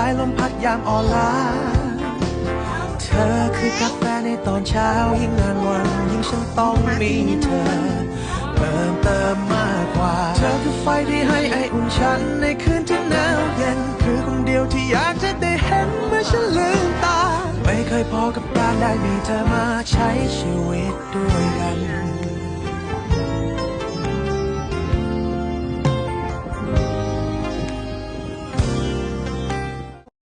ายลมพัดยามอ่อนล้าเธอคือกาแฟในตอนเช้ายิ่งนานวันยิ่งฉันต้องมีเธอเพิ่มเติมมากกว่าเธอคือไฟที่ให้ไออุ่นฉันในคืนที่หนาวเย็นคือคนเดียวที่อยากจะได้เห็นเมื่อฉันลืมตาไม่เคยพอกับการได้มีเธอมาใช้ชีวิตด้วย